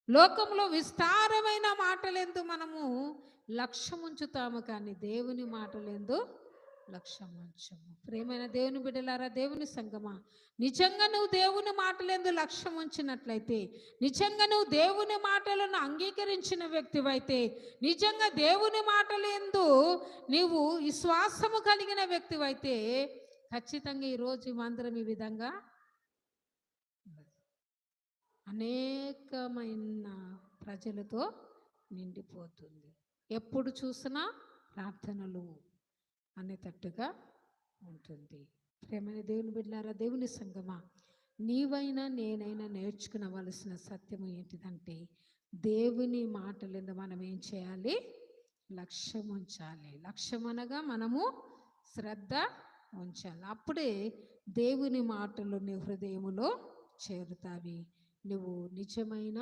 లోకంలో విస్తారమైన మాటలెందు మనము లక్ష్యముంచుతాము, కానీ దేవుని మాటలెందు లక్ష్యముంచము. ప్రేమైన దేవుని బిడ్డలారా, దేవుని సంగమా, నిజంగా నువ్వు దేవుని మాటలెందు లక్ష్యం ఉంచినట్లయితే, నిజంగా నువ్వు దేవుని మాటలను అంగీకరించిన వ్యక్తివైతే, నిజంగా దేవుని మాటలెందు నీవు విశ్వాసము కలిగిన వ్యక్తివైతే, ఖచ్చితంగా ఈరోజు మందిరం ఈ విధంగా అనేకమైన ప్రజలతో నిండిపోతుంది. ఎప్పుడు చూసినా ప్రార్థనలు అనేటట్టుగా ఉంటుంది. ప్రేమైన దేవుని బిడ్డలారా, దేవుని సంగమా, నీవైనా నేనైనా నేర్చుకునవలసిన సత్యము ఏంటిదంటే, దేవుని మాటలందు మనం ఏం చేయాలి? లక్ష్యం ఉంచాలి. లక్ష్యం అనగా మనము శ్రద్ధ ఉంచాలి. అప్పుడే దేవుని మాటలు నీ హృదయములో చేరుతావి. నువ్వు నిజమైన